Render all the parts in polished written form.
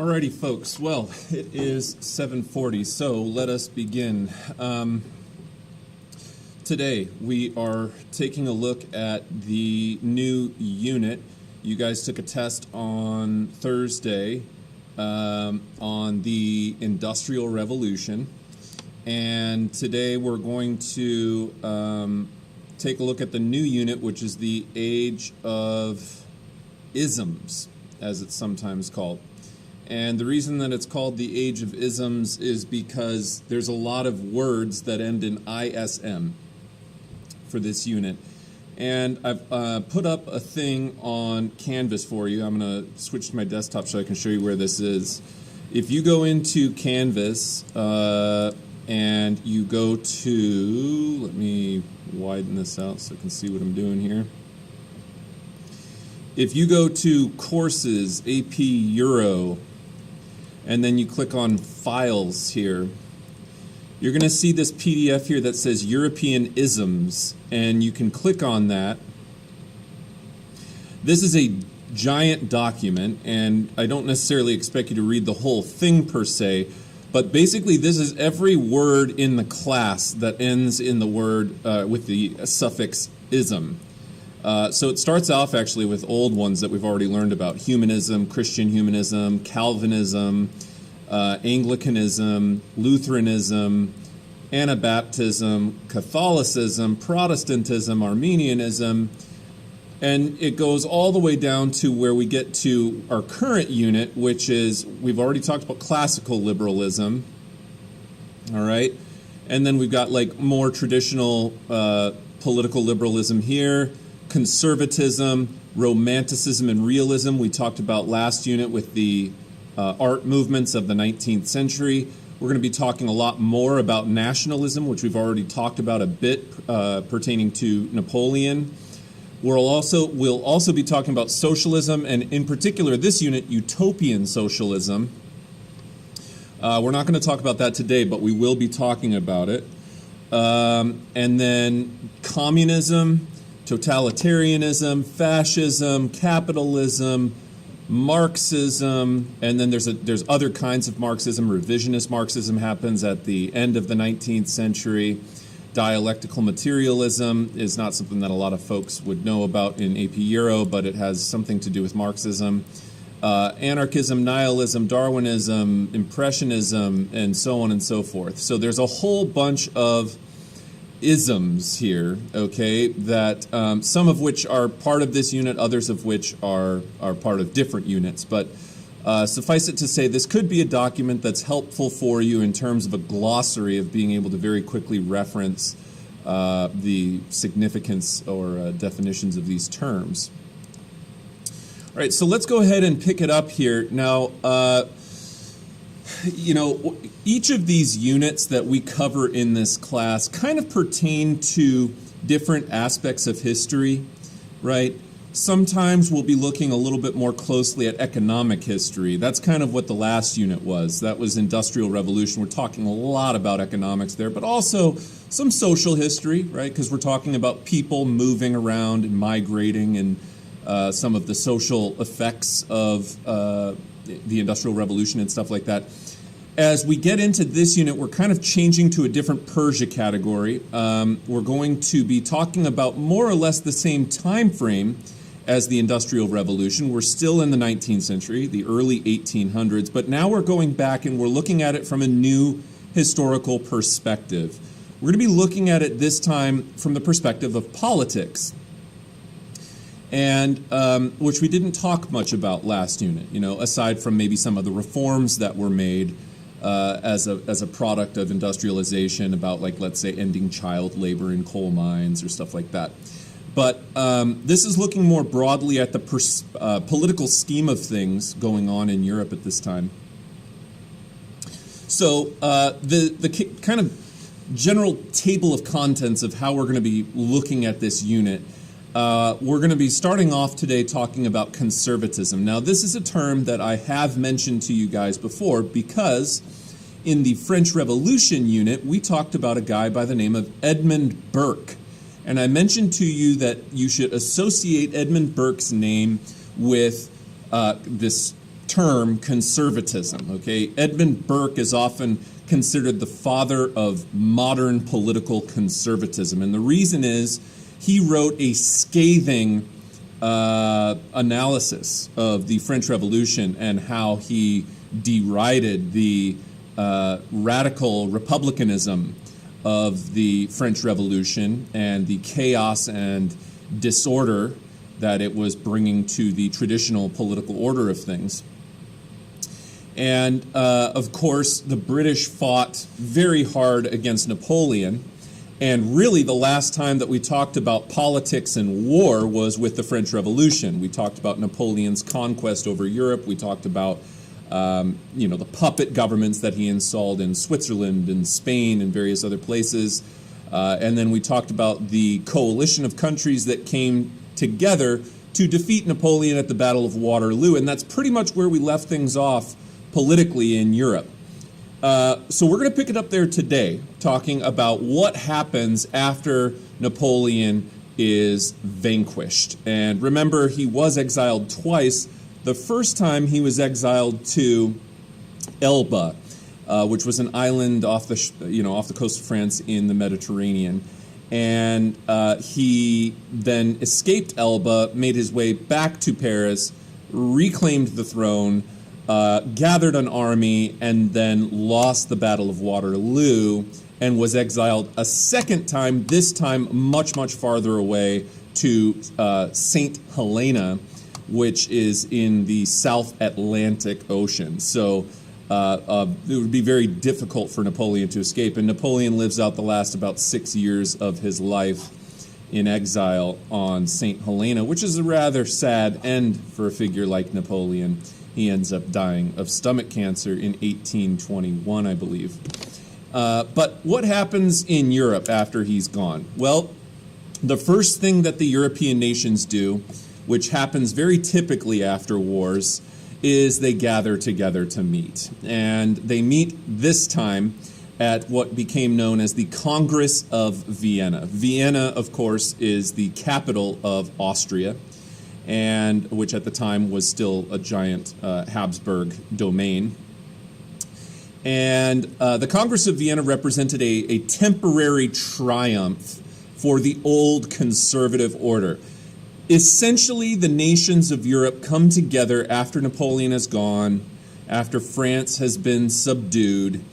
Alrighty, folks. Well, it is 7:40, so let us begin. Today, we are taking a look at the new unit. You guys took a test on Thursday on the Industrial Revolution, and today we're going to take a look at the new unit, which is the Age of Isms, as it's sometimes called. And the reason that it's called the Age of Isms is because there's a lot of words that end in ISM for this unit. And I've put up a thing on Canvas for you. I'm going to switch to my desktop so I can show you where this is. If you go into Canvas and you go to, let me widen this out so I can see what I'm doing here. If you go to Courses, AP Euro, and then you click on Files here, you're going to see this PDF here that says European Isms, and you can click on that. This is a giant document, and I don't necessarily expect you to read the whole thing per se, but basically this is every word in the class that ends in the word with the suffix ism. So it starts off actually with old ones that we've already learned about: humanism, Christian humanism, Calvinism, Anglicanism, Lutheranism, Anabaptism, Catholicism, Protestantism, Arminianism, and it goes all the way down to where we get to our current unit, which is, we've already talked about classical liberalism, all right? And then we've got like more traditional political liberalism here, conservatism, romanticism, and realism. We talked about last unit with the art movements of the 19th century. We're going to be talking a lot more about nationalism, which we've already talked about a bit pertaining to Napoleon. We'll also be talking about socialism, and in particular this unit, utopian socialism. We're not going to talk about that today, but we will be talking about it. And then communism, totalitarianism, fascism, capitalism, Marxism, and then there's other kinds of Marxism. Revisionist Marxism happens at the end of the 19th century. Dialectical materialism is not something that a lot of folks would know about in AP Euro, but it has something to do with Marxism. Anarchism, nihilism, Darwinism, Impressionism, and so on and so forth. So there's a whole bunch of isms here, okay, that some of which are part of this unit, others of which are part of different units. But suffice it to say, this could be a document that's helpful for you in terms of a glossary of being able to very quickly reference the significance or definitions of these terms. All right, so let's go ahead and pick it up here. Now, you know, each of these units that we cover in this class kind of pertain to different aspects of history, right? Sometimes we'll be looking a little bit more closely at economic history. That's kind of what the last unit was. That was Industrial Revolution. We're talking a lot about economics there, but also some social history, right? Because we're talking about people moving around and migrating and some of the social effects of the Industrial Revolution and stuff like that. As we get into this unit, we're kind of changing to a different Persia category. We're going to be talking about more or less the same time frame as the Industrial Revolution. We're still in the 19th century, the early 1800s, but now we're going back and we're looking at it from a new historical perspective. We're going to be looking at it this time from the perspective of politics, and which we didn't talk much about last unit, you know, aside from maybe some of the reforms that were made as a product of industrialization, about, like, let's say, ending child labor in coal mines or stuff like that. But this is looking more broadly at the political scheme of things going on in Europe at this time. So the kind of general table of contents of how we're going to be looking at this unit. We're going to be starting off today talking about conservatism. Now, this is a term that I have mentioned to you guys before because in the French Revolution unit, we talked about a guy by the name of Edmund Burke. And I mentioned to you that you should associate Edmund Burke's name with this term conservatism. Okay, Edmund Burke is often considered the father of modern political conservatism, and the reason is he wrote a scathing analysis of the French Revolution and how he derided the radical republicanism of the French Revolution and the chaos and disorder that it was bringing to the traditional political order of things. And, of course, the British fought very hard against Napoleon. And really, the last time that we talked about politics and war was with the French Revolution. We talked about Napoleon's conquest over Europe. We talked about, the puppet governments that he installed in Switzerland and Spain and various other places. And then we talked about the coalition of countries that came together to defeat Napoleon at the Battle of Waterloo. And that's pretty much where we left things off politically in Europe. So we're going to pick it up there today, talking about what happens after Napoleon is vanquished. And remember, he was exiled twice. The first time he was exiled to Elba, which was an island off the coast of France in the Mediterranean. And he then escaped Elba, made his way back to Paris, reclaimed the throne, gathered an army, and then lost the Battle of Waterloo and was exiled a second time, this time much, much farther away to St. Helena, which is in the South Atlantic Ocean. So it would be very difficult for Napoleon to escape, and Napoleon lives out the last about 6 years of his life in exile on St. Helena, which is a rather sad end for a figure like Napoleon. He ends up dying of stomach cancer in 1821, I believe. But what happens in Europe after he's gone? Well, the first thing that the European nations do, which happens very typically after wars, is they gather together to meet. And they meet this time at what became known as the Congress of Vienna. Vienna, of course, is the capital of Austria, and which at the time was still a giant Habsburg domain. And the Congress of Vienna represented a temporary triumph for the old conservative order. Essentially, the nations of Europe come together after Napoleon is gone, after France has been subdued,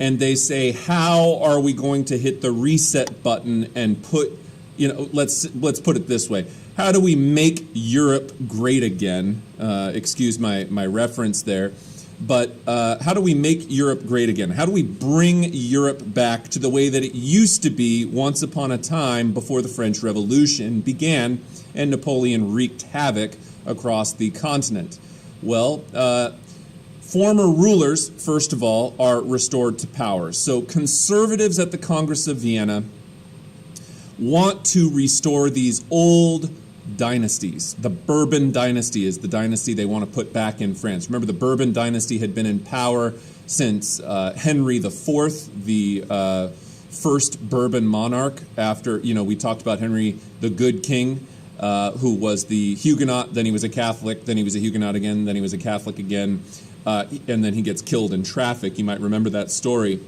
and they say, how are we going to hit the reset button and put, let's put it this way. How do we make Europe great again? Excuse my reference there. But how do we make Europe great again? How do we bring Europe back to the way that it used to be once upon a time before the French Revolution began and Napoleon wreaked havoc across the continent? Well, former rulers, first of all, are restored to power. So conservatives at the Congress of Vienna want to restore these old dynasties. The Bourbon dynasty is the dynasty they want to put back in France. Remember, the Bourbon dynasty had been in power since Henry IV, the first Bourbon monarch. After, we talked about Henry the Good King, who was the Huguenot, then he was a Catholic, then he was a Huguenot again, then he was a Catholic again, and then he gets killed in traffic. You might remember that story.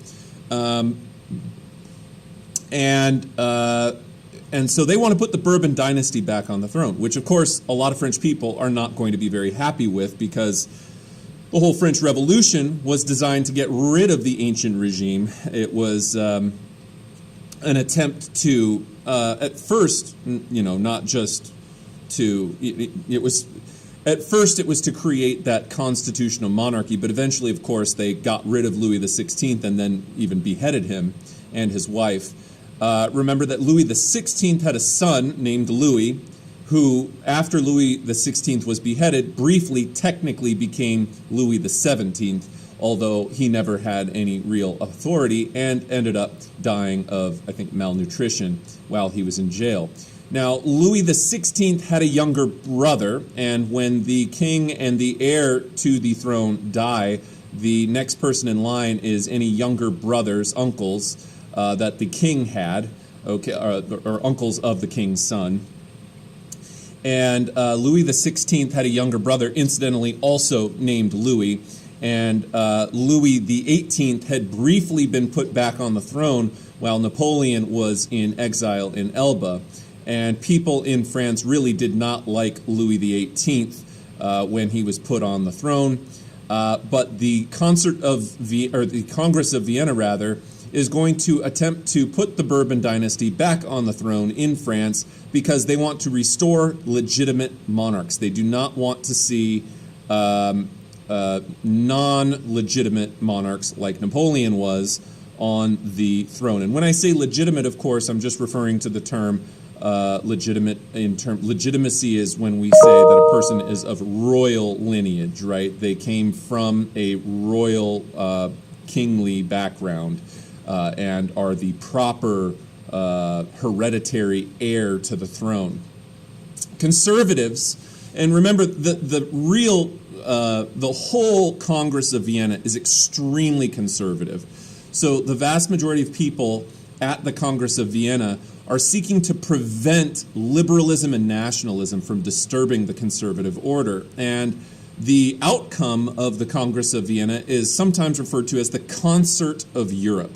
And so they want to put the Bourbon dynasty back on the throne, which, of course, a lot of French people are not going to be very happy with, because the whole French Revolution was designed to get rid of the ancient regime. It was an attempt to, at first, not just to, it was to create that constitutional monarchy, but eventually, of course, they got rid of Louis XVI and then even beheaded him and his wife. Remember that Louis XVI had a son named Louis, who, after Louis XVI was beheaded, briefly technically became Louis XVII, although he never had any real authority and ended up dying of, I think, malnutrition while he was in jail. Now, Louis XVI had a younger brother, and when the king and the heir to the throne die, the next person in line is any younger brothers, uncles, that the king had, or uncles of the king's son. And Louis XVI had a younger brother, incidentally also named Louis. And Louis XVIII had briefly been put back on the throne while Napoleon was in exile in Elba. And people in France really did not like Louis XVIII when he was put on the throne. But the Congress of Vienna, rather, is going to attempt to put the Bourbon dynasty back on the throne in France because they want to restore legitimate monarchs. They do not want to see non-legitimate monarchs like Napoleon was on the throne. And when I say legitimate, of course, I'm just referring to the term legitimate. Legitimacy is when we say that a person is of royal lineage, right? They came from a royal kingly background and are the proper hereditary heir to the throne. Conservatives, and remember the whole Congress of Vienna is extremely conservative. So the vast majority of people at the Congress of Vienna are seeking to prevent liberalism and nationalism from disturbing the conservative order. And the outcome of the Congress of Vienna is sometimes referred to as the Concert of Europe.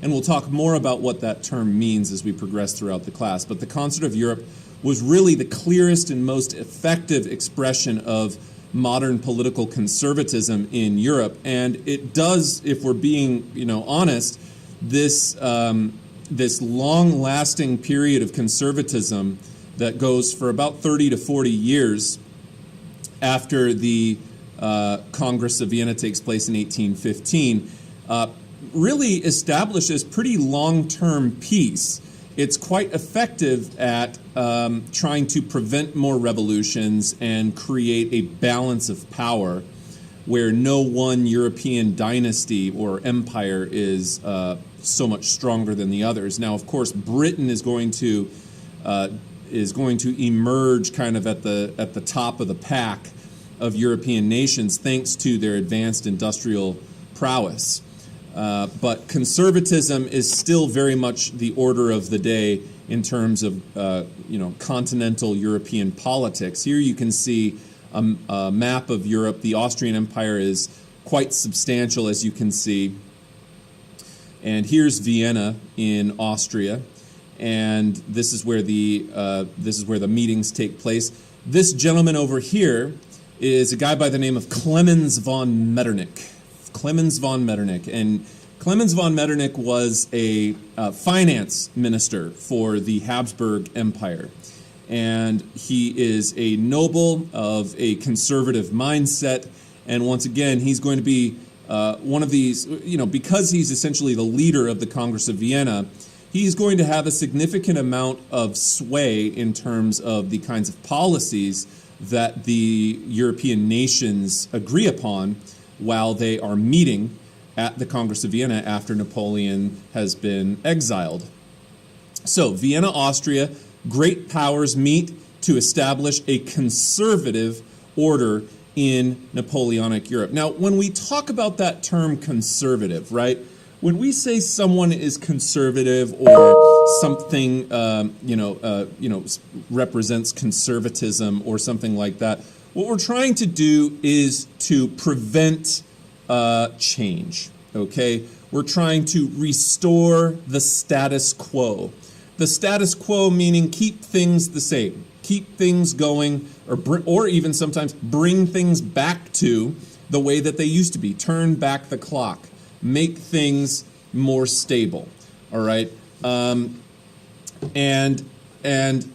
And we'll talk more about what that term means as we progress throughout the class. But the Concert of Europe was really the clearest and most effective expression of modern political conservatism in Europe. And it does, if we're being, honest, this long-lasting period of conservatism that goes for about 30 to 40 years after the Congress of Vienna takes place in 1815, really establishes pretty long-term peace. It's quite effective at trying to prevent more revolutions and create a balance of power where no one European dynasty or empire is so much stronger than the others. Now, of course, Britain is going to emerge kind of at the top of the pack of European nations thanks to their advanced industrial prowess. But conservatism is still very much the order of the day in terms of continental European politics. Here you can see a map of Europe. The Austrian Empire is quite substantial, as you can see. And here's Vienna in Austria, and this is where the meetings take place. This gentleman over here is a guy by the name of Clemens von Metternich. Clemens von Metternich. And Clemens von Metternich was a finance minister for the Habsburg Empire. And he is a noble of a conservative mindset. And once again, he's going to be one of these, because he's essentially the leader of the Congress of Vienna, he's going to have a significant amount of sway in terms of the kinds of policies that the European nations agree upon while they are meeting at the Congress of Vienna after Napoleon has been exiled. So, Vienna, Austria, great powers meet to establish a conservative order in Napoleonic Europe. Now, when we talk about that term conservative, right, when we say someone is conservative or something, represents conservatism or something like that, what we're trying to do is to prevent change, okay? We're trying to restore the status quo. The status quo meaning keep things the same, keep things going, or even sometimes bring things back to the way that they used to be, turn back the clock, make things more stable, all right? And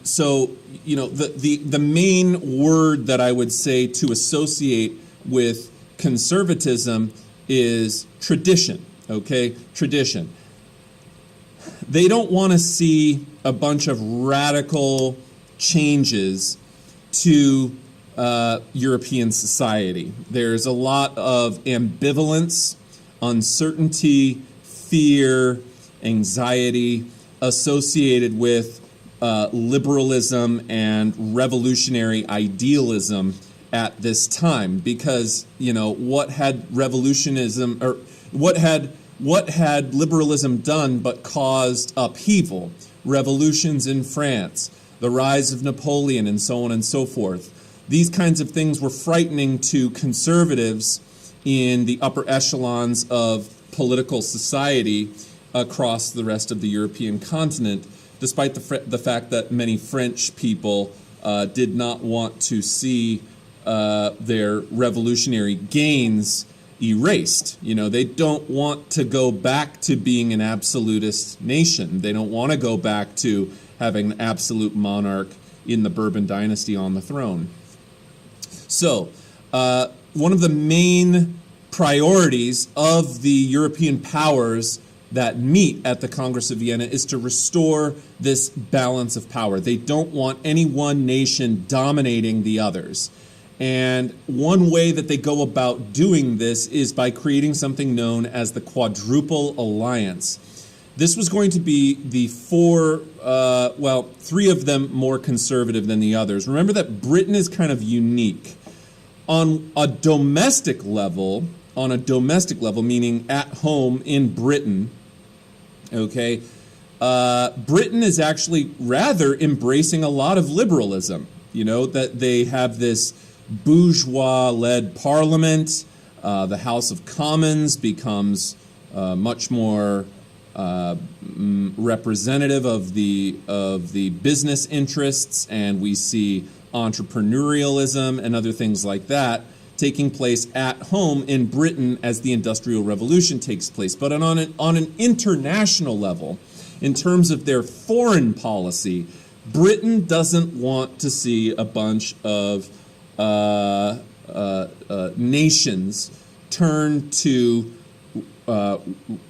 so, the main word that I would say to associate with conservatism is tradition, okay? Tradition. They don't want to see a bunch of radical changes to European society. There's a lot of ambivalence, uncertainty, fear, anxiety associated with liberalism and revolutionary idealism at this time, because what had liberalism done but caused upheaval? Revolutions in France, the rise of Napoleon, and so on and so forth. These kinds of things were frightening to conservatives in the upper echelons of political society across the rest of the European continent, despite the fact that many French people did not want to see their revolutionary gains erased. They don't want to go back to being an absolutist nation. They don't want to go back to having an absolute monarch in the Bourbon dynasty on the throne. So, one of the main priorities of the European powers that meet at the Congress of Vienna is to restore this balance of power. They don't want any one nation dominating the others. And one way that they go about doing this is by creating something known as the Quadruple Alliance. This was going to be the three of them more conservative than the others. Remember that Britain is kind of unique. On a domestic level, meaning at home in Britain, okay, Britain is actually rather embracing a lot of liberalism. That they have this bourgeois-led parliament. The House of Commons becomes much more representative of the business interests, and we see entrepreneurialism and other things like that taking place at home in Britain as the Industrial Revolution takes place. But on an international level, in terms of their foreign policy, Britain doesn't want to see a bunch of nations turn to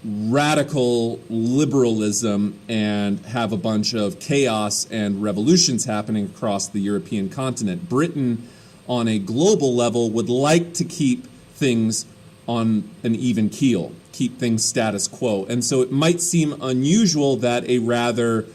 radical liberalism and have a bunch of chaos and revolutions happening across the European continent. Britain, on a global level, would like to keep things on an even keel, keep things status quo. And so it might seem unusual that a rather,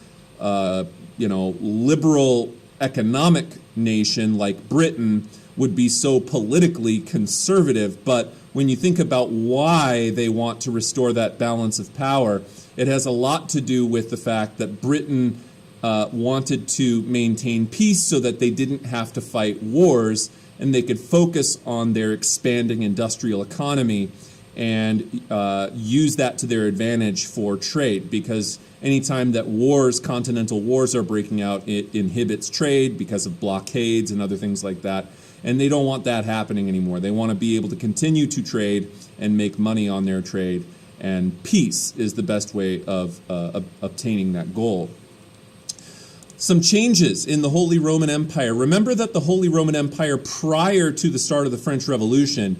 liberal economic nation like Britain would be so politically conservative, but when you think about why they want to restore that balance of power, it has a lot to do with the fact that Britain wanted to maintain peace so that they didn't have to fight wars and they could focus on their expanding industrial economy and use that to their advantage for trade, because anytime that continental wars are breaking out, it inhibits trade because of blockades and other things like that. And they don't want that happening anymore. They want to be able to continue to trade and make money on their trade. And peace is the best way of obtaining that goal. Some changes in the Holy Roman Empire. Remember that the Holy Roman Empire, prior to the start of the French Revolution,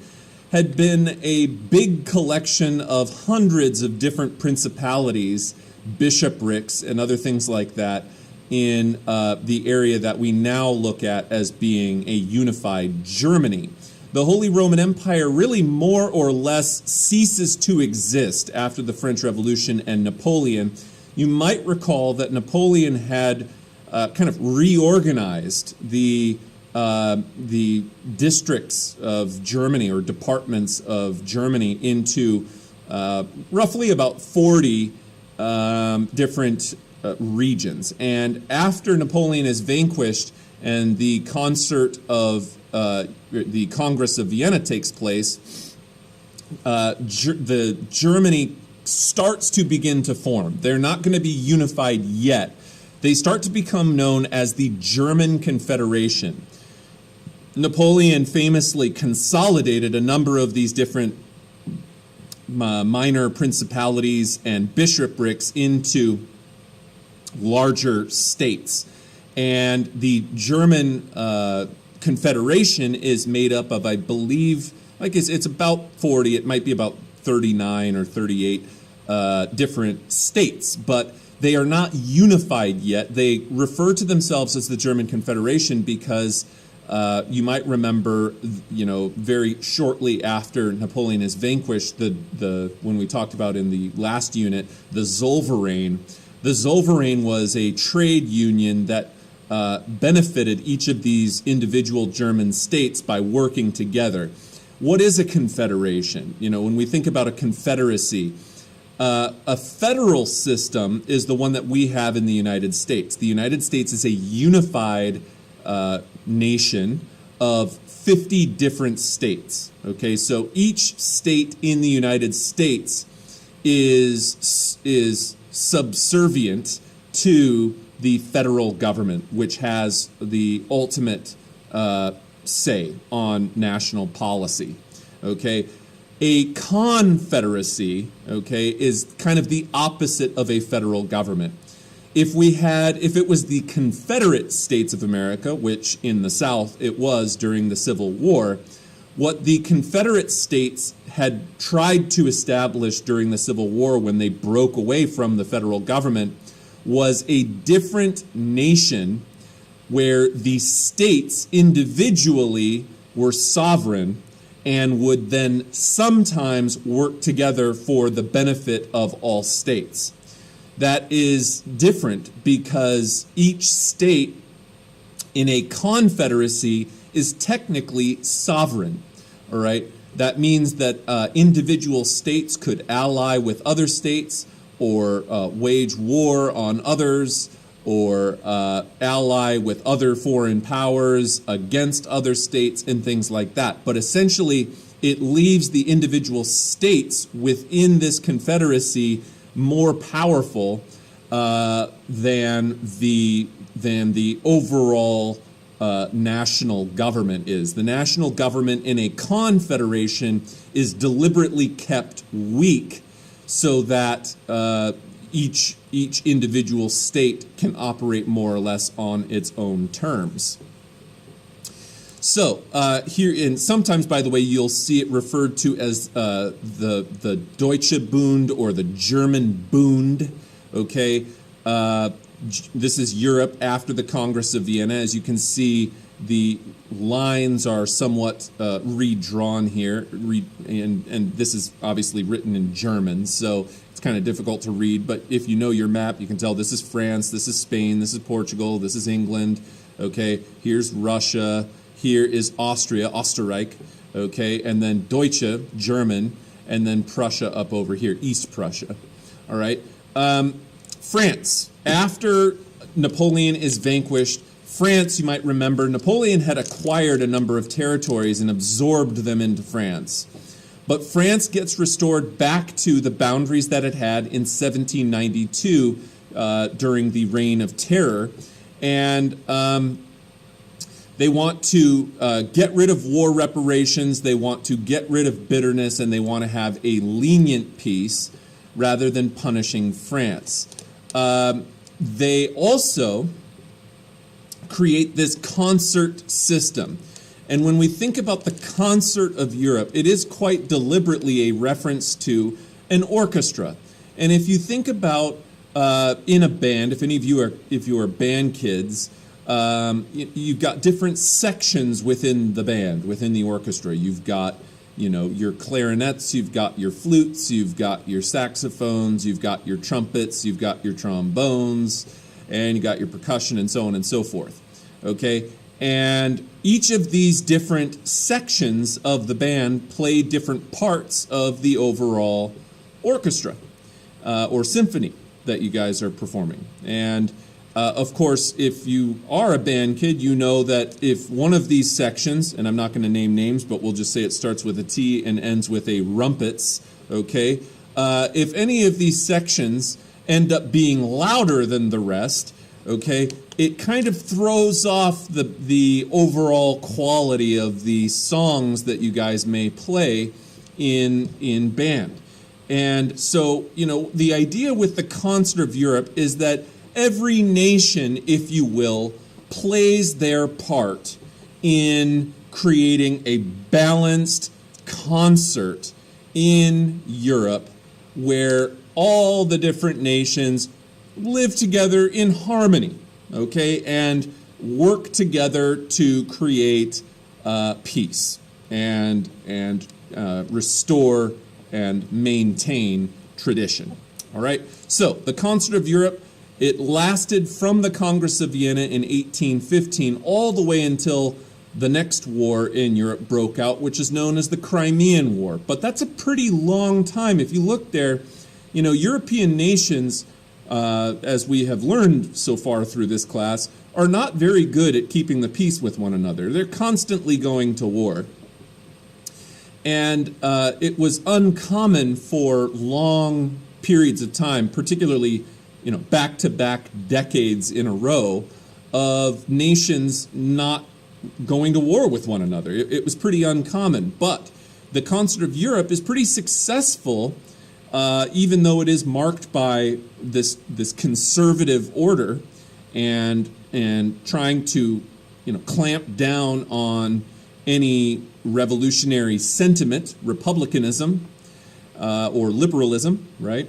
had been a big collection of hundreds of different principalities, bishoprics, and other things like that, in the area that we now look at as being a unified Germany. The Holy Roman Empire really more or less ceases to exist after the French Revolution and Napoleon. You might recall that Napoleon had kind of reorganized the districts of Germany, or departments of Germany, into roughly about 40 different regions. And after Napoleon is vanquished and the Congress of Vienna takes place, the Germany starts to begin to form. They're not going to be unified yet. They start to become known as the German Confederation. Napoleon famously consolidated a number of these different minor principalities and bishoprics into larger states. And the German Confederation is made up of, I believe, it's about 40, it might be about 39 or 38 different states, but they are not unified yet. They refer to themselves as the German Confederation because you might remember, very shortly after Napoleon is vanquished, when we talked about in the last unit, the Zollverein. The Zollverein was a trade union that benefited each of these individual German states by working together. What is a confederation? When we think about a confederacy, A federal system is the one that we have in the United States. The United States is a unified nation of 50 different states. Okay, so each state in the United States is subservient to the federal government, which has the ultimate say on national policy. Okay, a confederacy, okay, is kind of the opposite of a federal government. If it was the Confederate States of America, which in the South it was during the Civil War, what the Confederate States had tried to establish during the Civil War when they broke away from the federal government was a different nation where the states individually were sovereign and would then sometimes work together for the benefit of all states. That is different because each state in a confederacy is technically sovereign, all right? That means that individual states could ally with other states or wage war on others or ally with other foreign powers against other states and things like that. But essentially, it leaves the individual states within this confederacy more powerful than the overall national government is. The national government in a confederation is deliberately kept weak so that each individual state can operate more or less on its own terms. So here, and sometimes, by the way, you'll see it referred to as the Deutsche Bund or the German Bund. Okay, this is Europe after the Congress of Vienna. As you can see, the lines are somewhat redrawn here, and this is obviously written in German, so it's kind of difficult to read. But if you know your map, you can tell this is France, this is Spain, this is Portugal, this is England. Okay, here's Russia. Here is Austria, Österreich, okay, and then Deutsche, German, and then Prussia up over here, East Prussia, all right? France, after Napoleon is vanquished, France, you might remember, Napoleon had acquired a number of territories and absorbed them into France. But France gets restored back to the boundaries that it had in 1792 during the Reign of Terror, and they want to get rid of war reparations, they want to get rid of bitterness, and they want to have a lenient peace rather than punishing France. They also create this concert system. And when we think about the concert of Europe, it is quite deliberately a reference to an orchestra. And if you think about in a band, if you are band kids, you've got different sections within the band, within the orchestra. You've got, your clarinets, you've got your flutes, you've got your saxophones, you've got your trumpets, you've got your trombones, and you got your percussion, and so on and so forth. Okay? And each of these different sections of the band play different parts of the overall orchestra or symphony that you guys are performing. And of course, if you are a band kid, you know that if one of these sections, and I'm not going to name names, but we'll just say it starts with a T and ends with a rumpets, okay? If any of these sections end up being louder than the rest, okay, it kind of throws off the overall quality of the songs that you guys may play in band. And so, the idea with the Concert of Europe is that every nation, if you will, plays their part in creating a balanced concert in Europe where all the different nations live together in harmony, okay, and work together to create peace and restore and maintain tradition. All right, so the Concert of Europe, it lasted from the Congress of Vienna in 1815 all the way until the next war in Europe broke out, which is known as the Crimean War. But that's a pretty long time. If you look there, European nations, as we have learned so far through this class, are not very good at keeping the peace with one another. They're constantly going to war. And it was uncommon for long periods of time, particularly, back-to-back decades in a row, of nations not going to war with one another. It was pretty uncommon. But the concert of Europe is pretty successful, even though it is marked by this conservative order and trying to clamp down on any revolutionary sentiment, republicanism, or liberalism, right?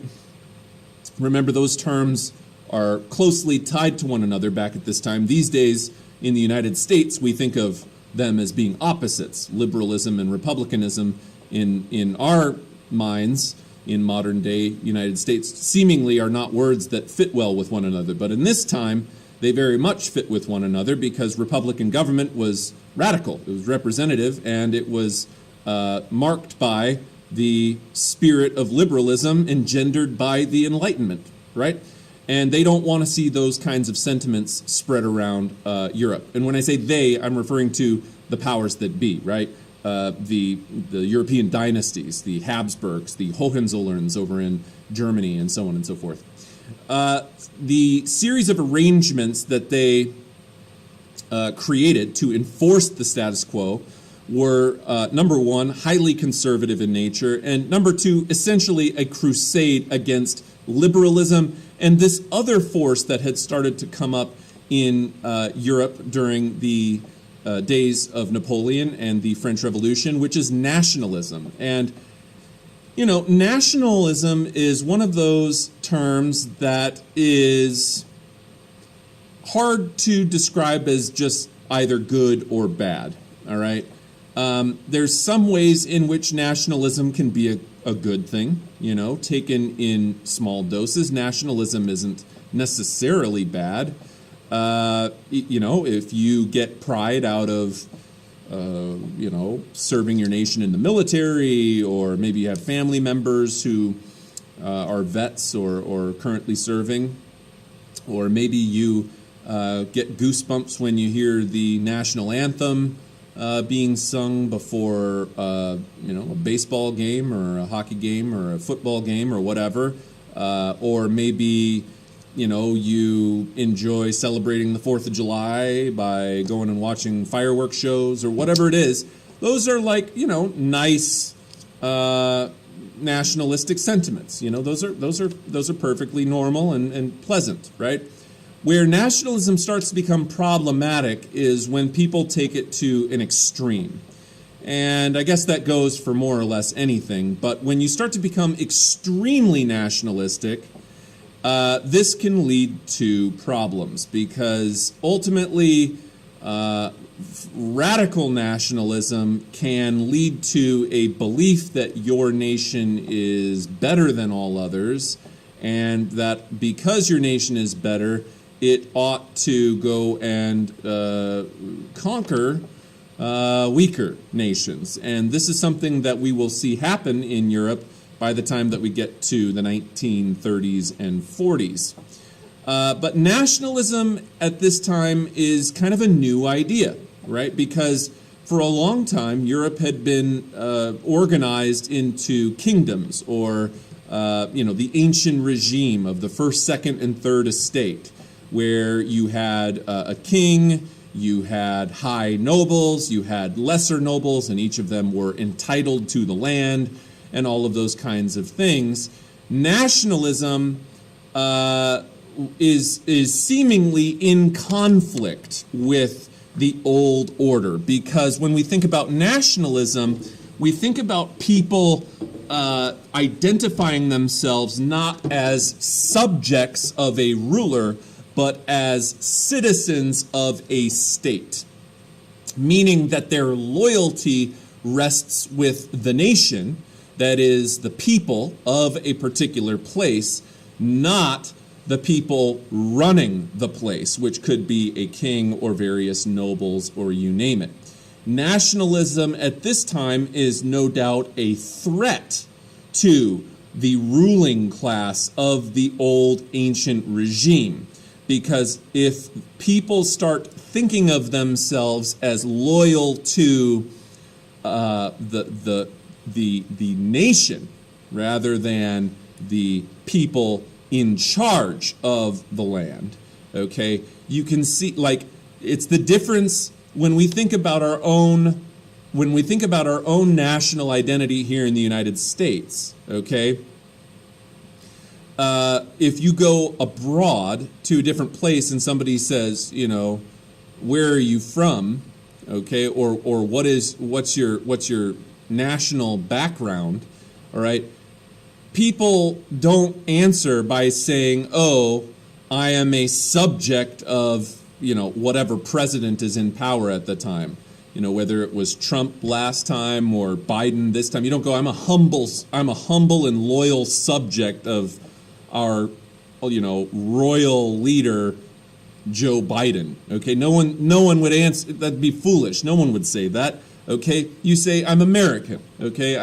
Remember, those terms are closely tied to one another back at this time. These days, in the United States, we think of them as being opposites. Liberalism and republicanism, in our minds, in modern day United States, seemingly are not words that fit well with one another. But in this time, they very much fit with one another, because Republican government was radical, it was representative, and it was marked by the spirit of liberalism engendered by the Enlightenment, right? And they don't want to see those kinds of sentiments spread around Europe. And when I say they, I'm referring to the powers that be, right? The European dynasties, the Habsburgs, the Hohenzollerns over in Germany, and so on and so forth. The series of arrangements that they created to enforce the status quo were, number one, highly conservative in nature, and number two, essentially a crusade against liberalism and this other force that had started to come up in Europe during the days of Napoleon and the French Revolution, which is nationalism. And nationalism is one of those terms that is hard to describe as just either good or bad, all right? There's some ways in which nationalism can be a good thing, taken in small doses. Nationalism isn't necessarily bad. If you get pride out of serving your nation in the military, or maybe you have family members who are vets or currently serving, or maybe you get goosebumps when you hear the national anthem being sung before a baseball game or a hockey game or a football game or whatever, or maybe you enjoy celebrating the 4th of July by going and watching fireworks shows or whatever it is. Those are nice nationalistic sentiments. Those are perfectly normal and pleasant, right? Where nationalism starts to become problematic is when people take it to an extreme. And I guess that goes for more or less anything. But when you start to become extremely nationalistic, this can lead to problems, because ultimately radical nationalism can lead to a belief that your nation is better than all others, and that because your nation is better, it ought to go and conquer weaker nations. And this is something that we will see happen in Europe by the time that we get to the 1930s and 40s. But nationalism at this time is kind of a new idea, right? Because for a long time, Europe had been organized into kingdoms, or the ancient regime of the first, second, and third estate, where you had a king, you had high nobles, you had lesser nobles, and each of them were entitled to the land, and all of those kinds of things. Nationalism is seemingly in conflict with the old order, because when we think about nationalism, we think about people identifying themselves not as subjects of a ruler, but as citizens of a state, meaning that their loyalty rests with the nation, that is, the people of a particular place, not the people running the place, which could be a king or various nobles or you name it. Nationalism at this time is no doubt a threat to the ruling class of the old ancient regime. Because if people start thinking of themselves as loyal to the nation rather than the people in charge of the land, okay, you can see, like, it's the difference when we think about our own national identity here in the United States, okay? If you go abroad to a different place and somebody says, you know, where are you from, okay, or what's your national background, all right? People don't answer by saying, oh, I am a subject of, you know, whatever president is in power at the time. You know, whether it was Trump last time or Biden this time. You don't go, I'm a humble and loyal subject of our, you know, royal leader, Joe Biden. Okay, no one would answer. That'd be foolish. No one would say that. Okay, you say I'm American. Okay,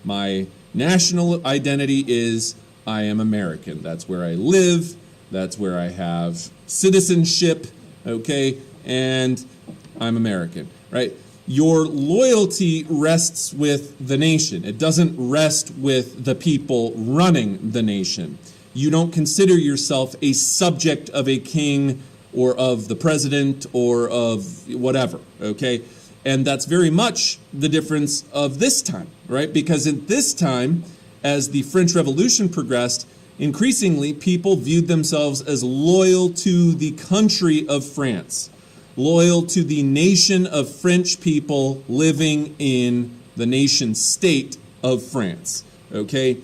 my national identity is I am American. That's where I live. That's where I have citizenship. Okay, and I'm American, right? Your loyalty rests with the nation. It doesn't rest with the people running the nation. You don't consider yourself a subject of a king or of the president or of whatever, okay? And that's very much the difference of this time, right? Because at this time, as the French Revolution progressed, increasingly people viewed themselves as loyal to the country of France, loyal to the nation of French people living in the nation state of France, okay?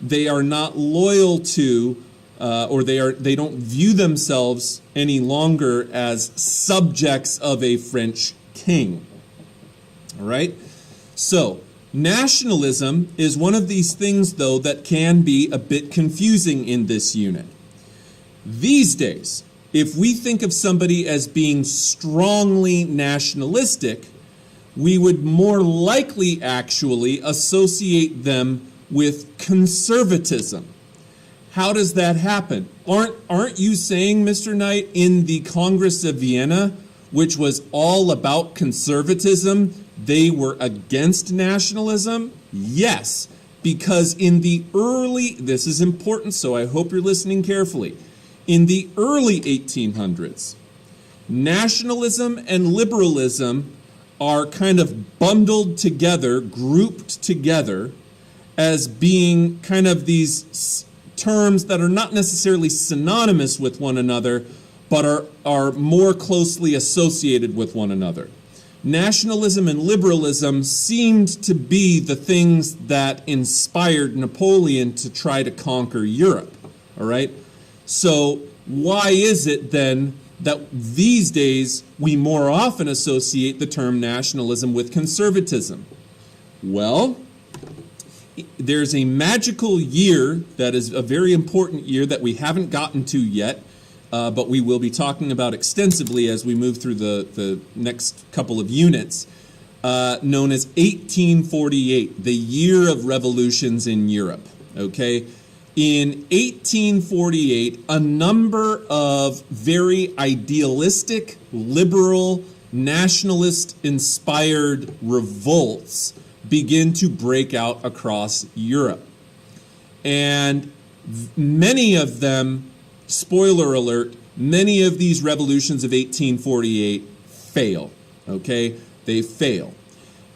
They are not loyal to, they don't view themselves any longer as subjects of a French king, all right? So, nationalism is one of these things, though, that can be a bit confusing in this unit. These days, if we think of somebody as being strongly nationalistic, we would more likely actually associate them with conservatism. How does that happen? Aren't you saying, Mr. Knight, in the Congress of Vienna, which was all about conservatism, they were against nationalism? Yes, because in the this is important, so I hope you're listening carefully. In the early 1800s, nationalism and liberalism are kind of bundled together, grouped together, as being kind of these terms that are not necessarily synonymous with one another, but are more closely associated with one another. Nationalism and liberalism seemed to be the things that inspired Napoleon to try to conquer Europe, all right? So why is it then that these days we more often associate the term nationalism with conservatism? Well, there's a magical year that is a very important year that we haven't gotten to yet, but we will be talking about extensively as we move through the next couple of units, known as 1848, the year of revolutions in Europe, okay? In 1848, a number of very idealistic, liberal, nationalist-inspired revolts begin to break out across Europe. And many of them, spoiler alert, many of these revolutions of 1848 fail, okay? They fail.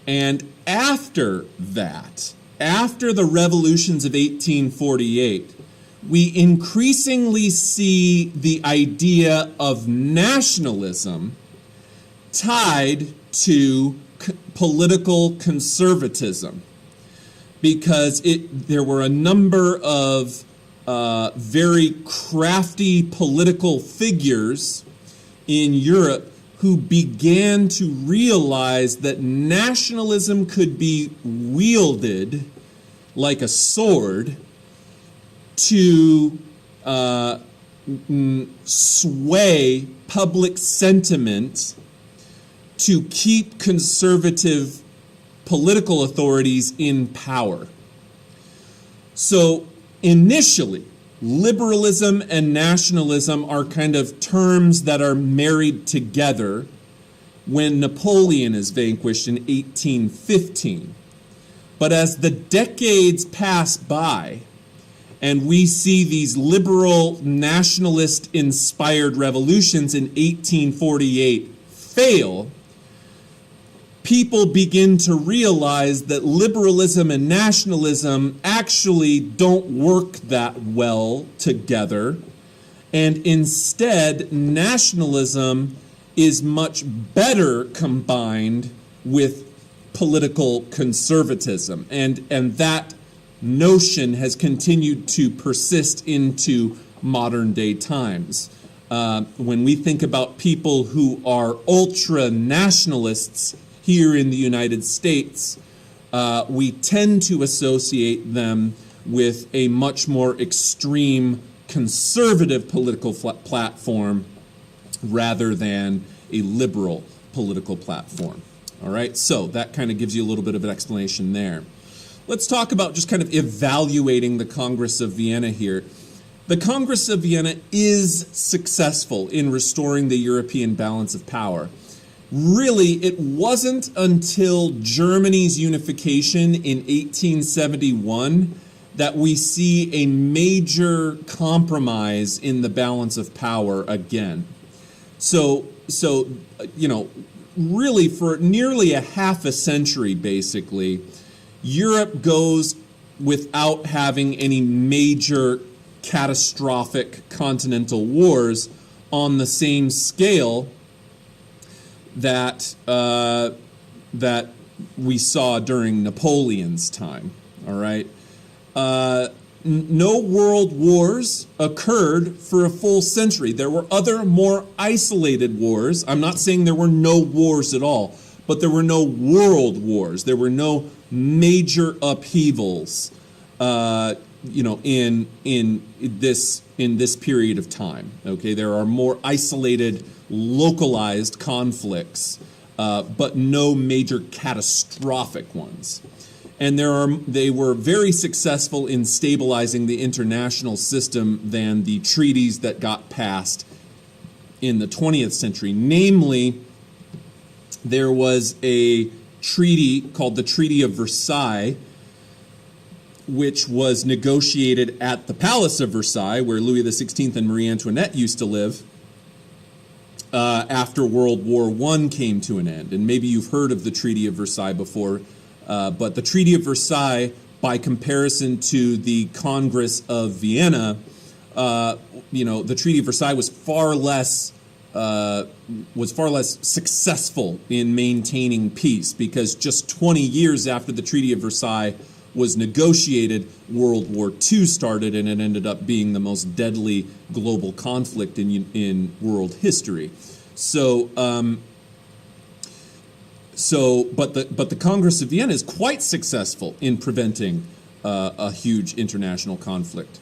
And after that, after the revolutions of 1848, we increasingly see the idea of nationalism tied to political conservatism, because there were a number of very crafty political figures in Europe who began to realize that nationalism could be wielded like a sword to sway public sentiment to keep conservative political authorities in power. So initially, liberalism and nationalism are kind of terms that are married together when Napoleon is vanquished in 1815. But as the decades pass by, and we see these liberal nationalist-inspired revolutions in 1848 fail, people begin to realize that liberalism and nationalism actually don't work that well together, and instead nationalism is much better combined with political conservatism, and that notion has continued to persist into modern day times. When we think about people who are ultra nationalists here in the United States, we tend to associate them with a much more extreme conservative political platform rather than a liberal political platform. All right, so that kind of gives you a little bit of an explanation there. Let's talk about just kind of evaluating the Congress of Vienna here. The Congress of Vienna is successful in restoring the European balance of power. Really, it wasn't until Germany's unification in 1871 that we see a major compromise in the balance of power again. So really for nearly a half a century, basically, Europe goes without having any major catastrophic continental wars on the same scale that we saw during Napoleon's time. All right, no world wars occurred for a full century. There were other more isolated wars. I'm not saying there were no wars at all, but there were no world wars. There were no major upheavals, in this period of time. Okay, there are more isolated, localized conflicts, but no major catastrophic ones. And they were very successful in stabilizing the international system than the treaties that got passed in the 20th century. Namely, there was a treaty called the Treaty of Versailles, which was negotiated at the Palace of Versailles, where Louis XVI and Marie Antoinette used to live, after World War I came to an end. And maybe you've heard of the Treaty of Versailles before, but the Treaty of Versailles, by comparison to the Congress of Vienna, the Treaty of Versailles was far less successful in maintaining peace, because just 20 years after the Treaty of Versailles was negotiated, World War II started, and it ended up being the most deadly global conflict in world history. But the Congress of Vienna is quite successful in preventing a huge international conflict.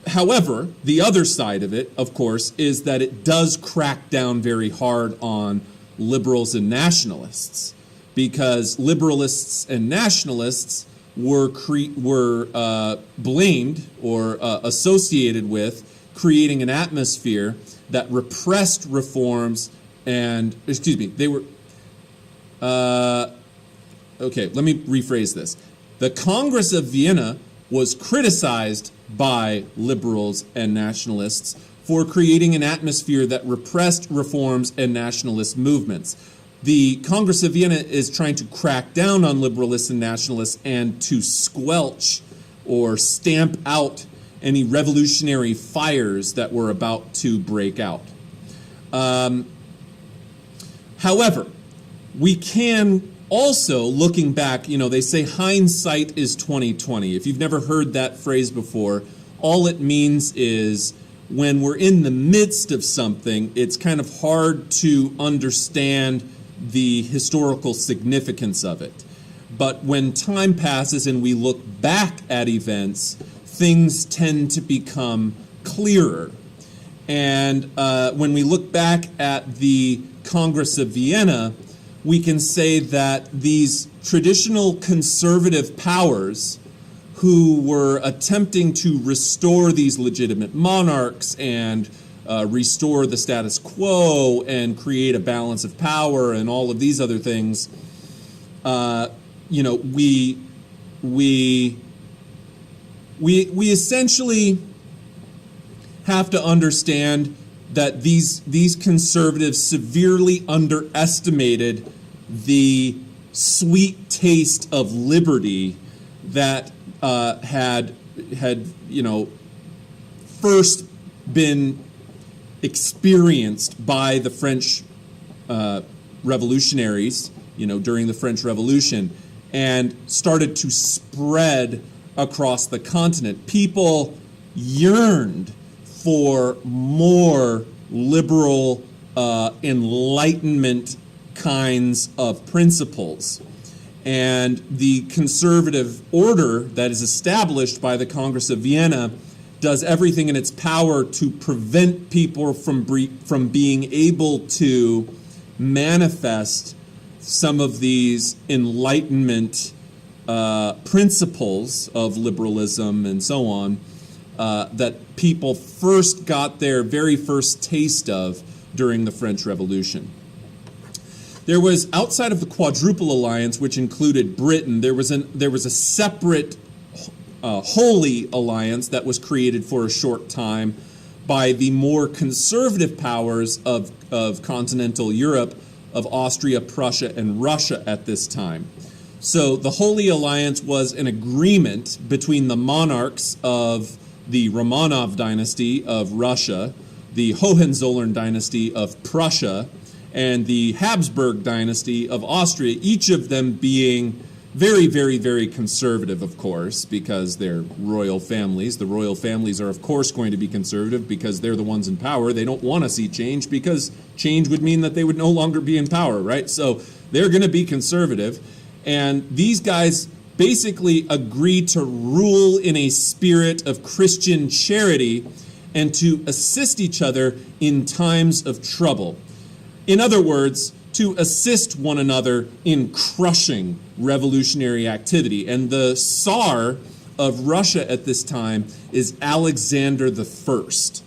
However, the other side of it, of course, is that it does crack down very hard on liberals and nationalists, because liberalists and nationalists were blamed or associated with creating an atmosphere that repressed reforms and, they were, okay, let me rephrase this. The Congress of Vienna was criticized by liberals and nationalists for creating an atmosphere that repressed reforms and nationalist movements. The Congress of Vienna is trying to crack down on liberalists and nationalists and to squelch or stamp out any revolutionary fires that were about to break out. However, we can also, looking back, they say hindsight is 20/20. If you've never heard that phrase before, all it means is when we're in the midst of something, it's kind of hard to understand the historical significance of it. But when time passes and we look back at events, things tend to become clearer. And when we look back at the Congress of Vienna, we can say that these traditional conservative powers who were attempting to restore these legitimate monarchs and restore the status quo and create a balance of power and all of these other things. We essentially have to understand that these conservatives severely underestimated the sweet taste of liberty that had first been experienced by the French revolutionaries, during the French Revolution, and started to spread across the continent. People yearned for more liberal Enlightenment kinds of principles. And the conservative order that is established by the Congress of Vienna does everything in its power to prevent people from being able to manifest some of these Enlightenment principles of liberalism and so on that people first got their very first taste of during the French Revolution. There was, outside of the Quadruple Alliance, which included Britain, there was a separate Holy Alliance that was created for a short time by the more conservative powers of continental Europe, of Austria, Prussia, and Russia at this time. So the Holy Alliance was an agreement between the monarchs of the Romanov dynasty of Russia, the Hohenzollern dynasty of Prussia, and the Habsburg dynasty of Austria, each of them being very, very, very conservative, of course, because they're royal families. The royal families are, of course, going to be conservative because they're the ones in power. They don't want to see change because change would mean that they would no longer be in power, right? So they're going to be conservative. And these guys basically agree to rule in a spirit of Christian charity and to assist each other in times of trouble. In other words, to assist one another in crushing revolutionary activity. And the Tsar of Russia at this time is Alexander the First.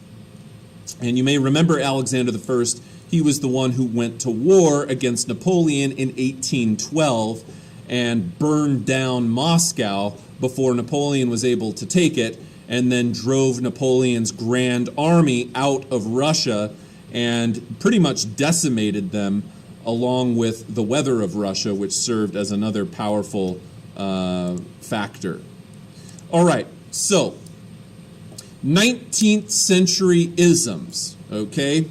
And you may remember Alexander the First. He was the one who went to war against Napoleon in 1812 and burned down Moscow before Napoleon was able to take it, and then drove Napoleon's grand army out of Russia and pretty much decimated them, along with the weather of Russia, which served as another powerful factor. All right, so 19th century isms, okay?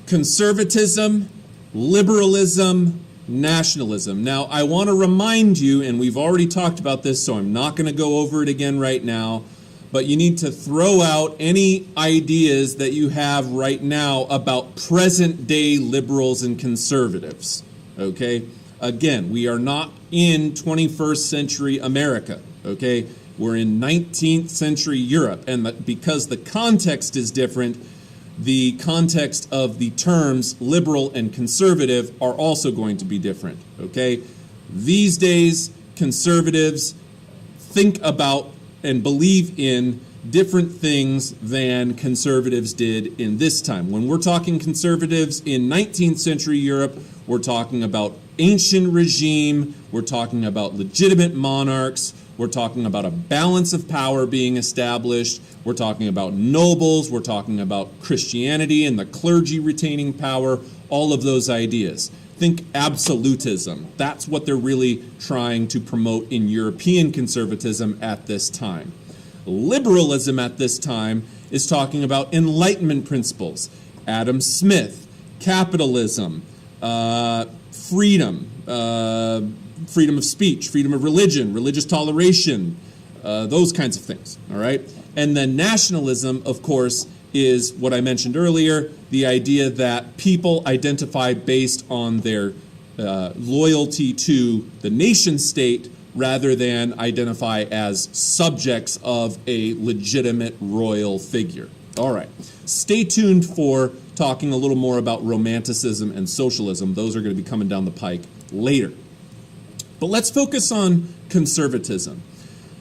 Conservatism, liberalism, nationalism. Now, I want to remind you, and we've already talked about this, so I'm not going to go over it again right now, but you need to throw out any ideas that you have right now about present-day liberals and conservatives, okay? Again, we are not in 21st century America, okay? We're in 19th century Europe, and because the context is different, the context of the terms liberal and conservative are also going to be different, okay? These days, conservatives think about and believe in different things than conservatives did in this time. When we're talking conservatives in 19th century Europe, we're talking about ancient regime, we're talking about legitimate monarchs, we're talking about a balance of power being established, we're talking about nobles, we're talking about Christianity and the clergy retaining power, all of those ideas. Think absolutism. That's what they're really trying to promote in European conservatism at this time. Liberalism at this time is talking about Enlightenment principles. Adam Smith, capitalism, freedom, freedom of speech, freedom of religion, religious toleration, those kinds of things, all right? And then nationalism, of course, is what I mentioned earlier, the idea that people identify based on their loyalty to the nation state rather than identify as subjects of a legitimate royal figure. All right, stay tuned for talking a little more about romanticism and socialism. Those are going to be coming down the pike later. But let's focus on conservatism.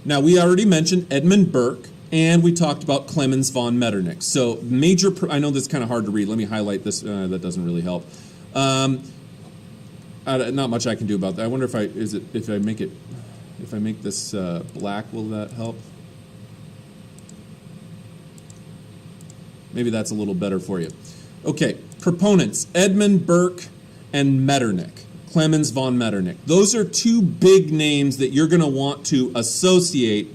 Now, we already mentioned Edmund Burke, and we talked about Clemens von Metternich. So I know this is kind of hard to read. Let me highlight this. That doesn't really help. Not much I can do about that. I wonder if I make this black, will that help? Maybe that's a little better for you. Okay, proponents, Edmund Burke and Metternich, Clemens von Metternich. Those are two big names that you're going to want to associate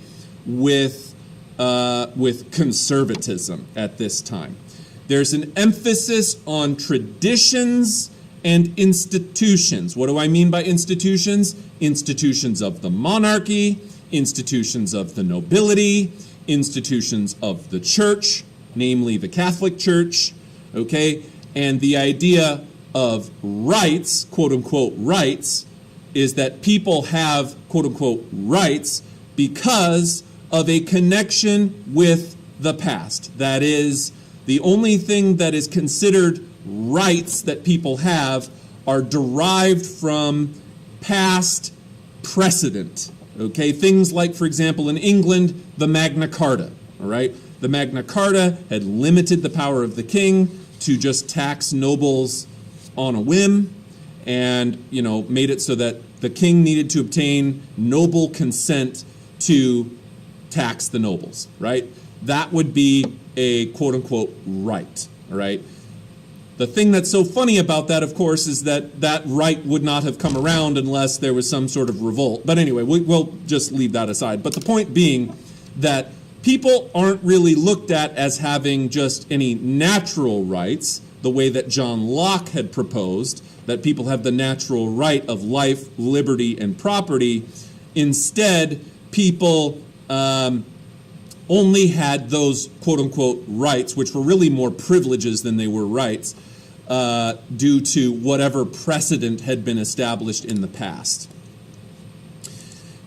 with conservatism at this time. There's an emphasis on traditions and institutions. What do I mean by institutions? Institutions of the monarchy, institutions of the nobility, institutions of the church, namely the Catholic Church, okay? And the idea of rights, quote-unquote rights, is that people have, quote-unquote rights because of a connection with the past. That is, the only thing that is considered rights that people have are derived from past precedent, okay? Things like, for example, in England, the Magna Carta, all right? The Magna Carta had limited the power of the king to just tax nobles on a whim, and, you know, made it so that the king needed to obtain noble consent to tax the nobles, right? That would be a quote-unquote right, all right? The thing that's so funny about that, of course, is that that right would not have come around unless there was some sort of revolt. But anyway, we'll just leave that aside. But the point being that people aren't really looked at as having just any natural rights, the way that John Locke had proposed, that people have the natural right of life, liberty, and property. Instead, people only had those quote-unquote rights, which were really more privileges than they were rights, due to whatever precedent had been established in the past.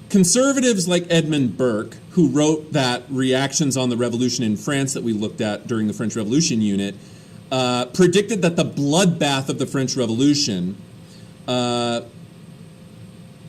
Conservatives like Edmund Burke, who wrote that Reactions on the Revolution in France that we looked at during the French Revolution unit, predicted that the bloodbath of the French Revolution,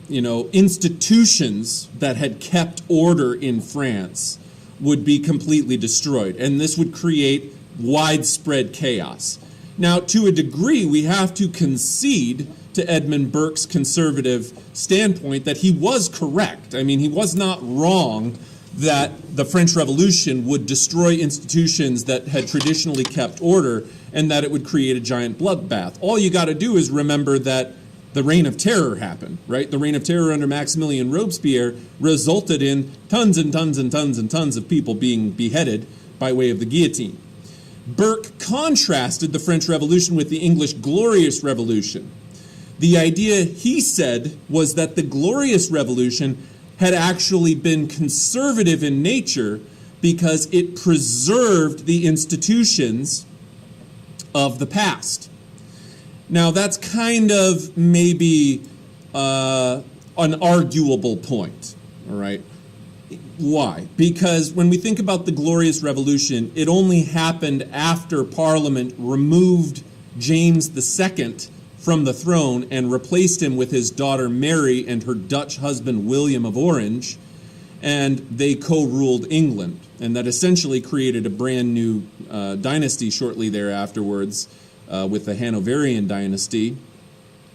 institutions that had kept order in France would be completely destroyed, and this would create widespread chaos. Now, to a degree, we have to concede to Edmund Burke's conservative standpoint that he was correct. I mean, he was not wrong that the French Revolution would destroy institutions that had traditionally kept order and that it would create a giant bloodbath. All you got to do is remember that the Reign of Terror happened, right? The Reign of Terror under Maximilian Robespierre resulted in tons and tons and tons and tons of people being beheaded by way of the guillotine. Burke contrasted the French Revolution with the English Glorious Revolution. The idea, he said, was that the Glorious Revolution had actually been conservative in nature because it preserved the institutions of the past. Now, that's kind of maybe an arguable point, all right? Why? Because when we think about the Glorious Revolution, it only happened after Parliament removed James II from the throne and replaced him with his daughter Mary and her Dutch husband William of Orange, and they co-ruled England. And that essentially created a brand new dynasty shortly thereafterwards, with the Hanoverian dynasty,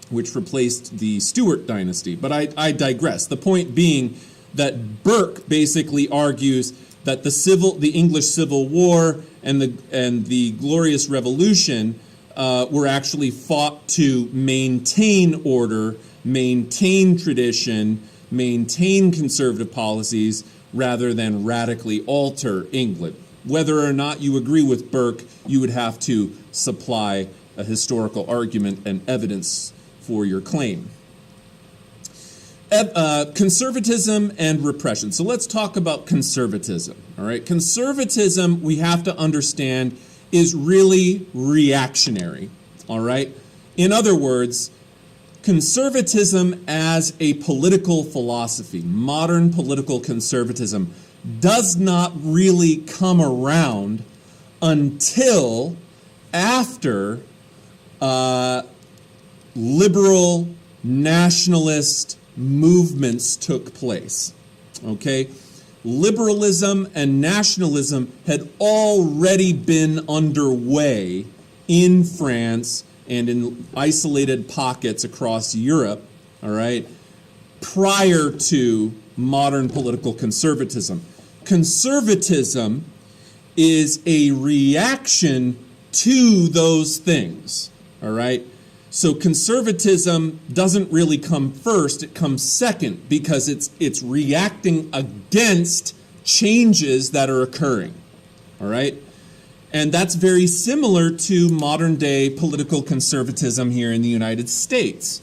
which replaced the Stuart dynasty. But I digress. The point being that Burke basically argues that the English Civil War and the Glorious Revolution were actually fought to maintain order, maintain tradition, maintain conservative policies, rather than radically alter England. Whether or not you agree with Burke, you would have to supply a historical argument and evidence for your claim. Conservatism and repression. So let's talk about conservatism. All right, conservatism, we have to understand, is really reactionary. All right, in other words, conservatism as a political philosophy, modern political conservatism, does not really come around until after liberal nationalist movements took place. Okay? liberalism and nationalism had already been underway in France and in isolated pockets across Europe, all right, prior to modern political conservatism. Conservatism is a reaction to those things, all right? So conservatism doesn't really come first, it comes second because it's reacting against changes that are occurring, all right? And that's very similar to modern day political conservatism here in the United States.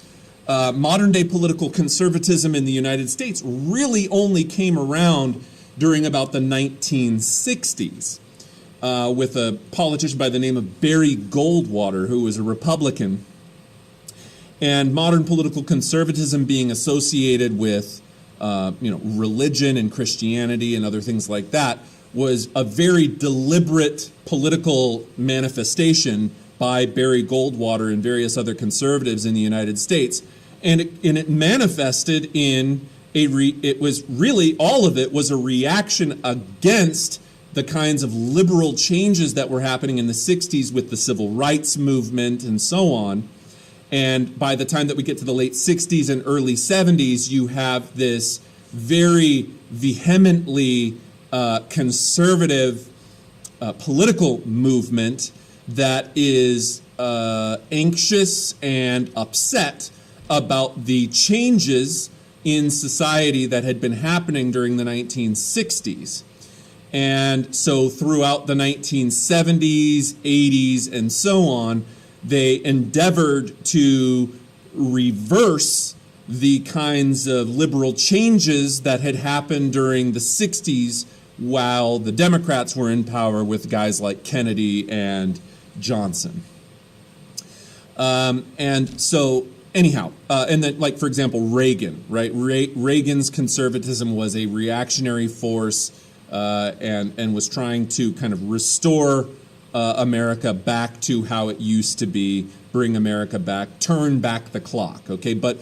Modern day political conservatism in the United States really only came around during about the 1960s with a politician by the name of Barry Goldwater, who was a Republican. And modern political conservatism being associated with religion and Christianity and other things like that was a very deliberate political manifestation by Barry Goldwater and various other conservatives in the United States. And it manifested in it was really, all of it was a reaction against the kinds of liberal changes that were happening in the 60s with the civil rights movement and so on. And by the time that we get to the late 60s and early 70s, you have this very vehemently conservative political movement that is anxious and upset about the changes in society that had been happening during the 1960s. And so throughout the 1970s, 80s, and so on, they endeavored to reverse the kinds of liberal changes that had happened during the 60s while the Democrats were in power with guys like Kennedy and Johnson. And so anyhow, and then, like, for example, Reagan, right? Reagan's conservatism was a reactionary force and was trying to kind of restore America back to how it used to be, bring America back, turn back the clock, okay? But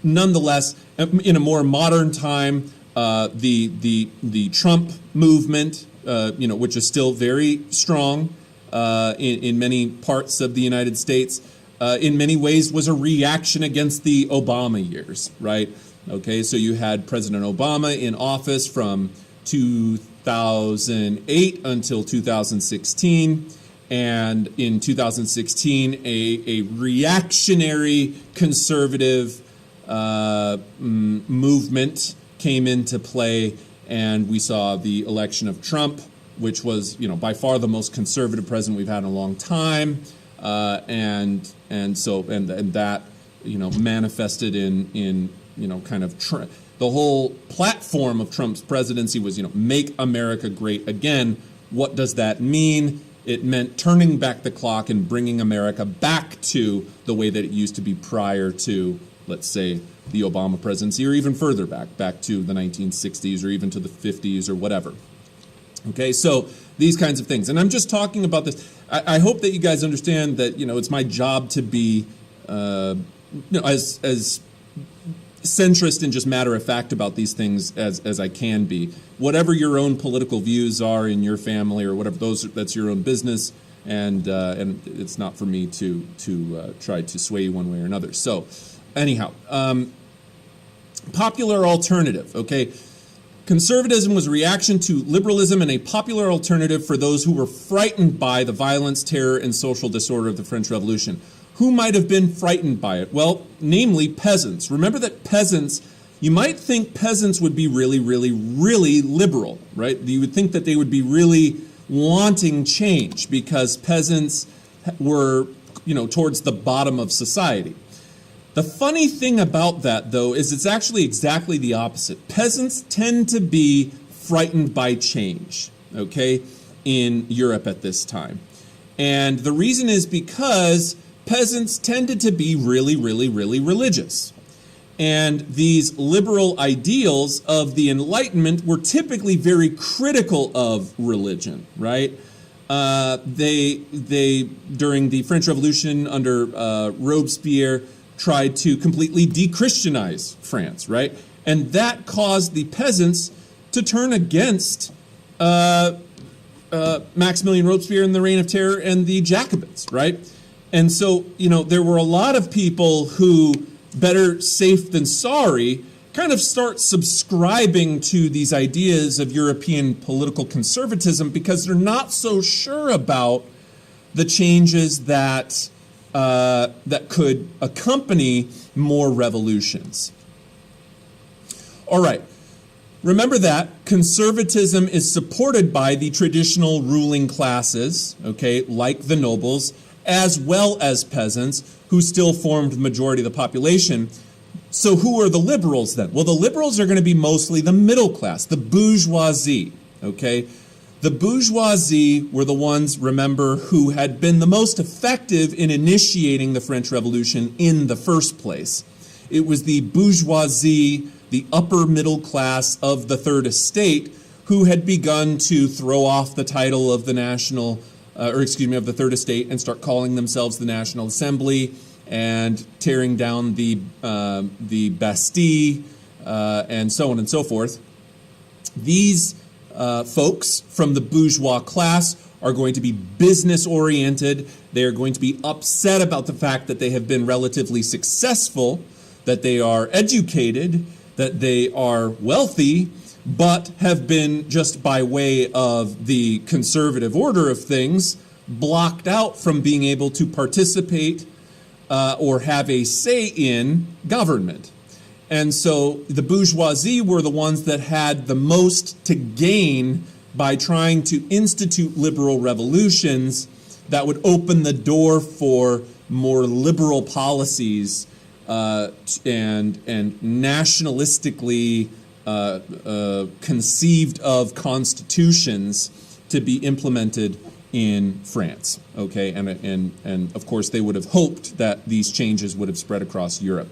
nonetheless, in a more modern time, the Trump movement, which is still very strong in many parts of the United States, in many ways was a reaction against the Obama years, right? Okay, so you had President Obama in office from 2008 until 2016, and in 2016, a reactionary conservative movement came into play, and we saw the election of Trump, which was, by far the most conservative president we've had in a long time, and that manifested in kind of the whole platform of Trump's presidency was make America great again. What does that mean? It meant turning back the clock and bringing America back to the way that it used to be prior to, let's say, the Obama presidency, or even further back to the 1960s or even to the 50s or whatever. Okay, so these kinds of things. And I'm just talking about this. I hope that you guys understand that, it's my job to be as centrist and just matter of fact about these things as I can be. Whatever your own political views are in your family or whatever, that's your own business, and it's not for me to try to sway you one way or another. So anyhow, popular alternative, okay? Conservatism was a reaction to liberalism and a popular alternative for those who were frightened by the violence, terror, and social disorder of the French Revolution. Who might have been frightened by it? Well, namely peasants. Remember that peasants, you might think peasants would be really, really, really liberal, right? You would think that they would be really wanting change because peasants were, towards the bottom of society. The funny thing about that, though, is it's actually exactly the opposite. Peasants tend to be frightened by change, okay, in Europe at this time. And the reason is because peasants tended to be really, really, really religious. And these liberal ideals of the Enlightenment were typically very critical of religion, right? They during the French Revolution under Robespierre, tried to completely de-Christianize France, right? And that caused the peasants to turn against Maximilian Robespierre and the Reign of Terror and the Jacobins, right? And so, there were a lot of people who, better safe than sorry, kind of start subscribing to these ideas of European political conservatism because they're not so sure about the changes that could accompany more revolutions. All right. Remember that conservatism is supported by the traditional ruling classes, okay, like the nobles, as well as peasants, who still formed the majority of the population. So who are the liberals then? Well, the liberals are going to be mostly the middle class, the bourgeoisie, okay? The bourgeoisie were the ones, remember, who had been the most effective in initiating the French Revolution in the first place. It was the bourgeoisie, the upper middle class of the Third Estate, who had begun to throw off the title of the of the Third Estate and start calling themselves the National Assembly and tearing down the Bastille and so on and so forth. These folks from the bourgeois class are going to be business-oriented. They are going to be upset about the fact that they have been relatively successful, that they are educated, that they are wealthy, but have been, just by way of the conservative order of things, blocked out from being able to participate or have a say in government. And so the bourgeoisie were the ones that had the most to gain by trying to institute liberal revolutions that would open the door for more liberal policies and nationalistically conceived of constitutions to be implemented in France. Okay, and of course they would have hoped that these changes would have spread across Europe.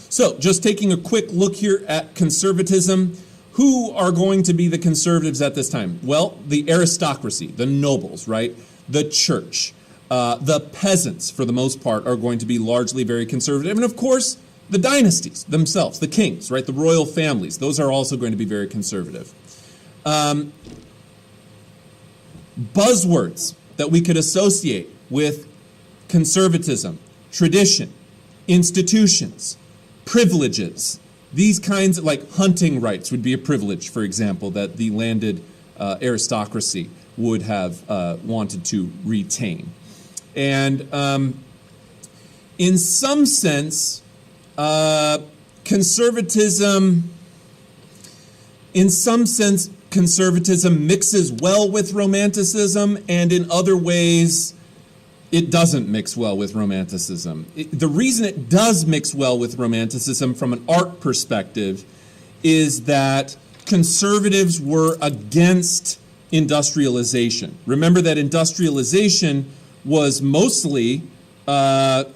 So, just taking a quick look here at conservatism. Who are going to be the conservatives at this time? Well, the aristocracy, the nobles, right? The church. The peasants, for the most part, are going to be largely very conservative. And of course, the dynasties themselves, the kings, right? The royal families, those are also going to be very conservative. Buzzwords that we could associate with conservatism: tradition, institutions, privileges. These kinds of, like hunting rights would be a privilege, for example, that the landed aristocracy would have wanted to retain. And in some sense, conservatism mixes well with romanticism, and in other ways, it doesn't mix well with romanticism. The reason it does mix well with romanticism from an art perspective is that conservatives were against industrialization. Remember that industrialization was mostly, it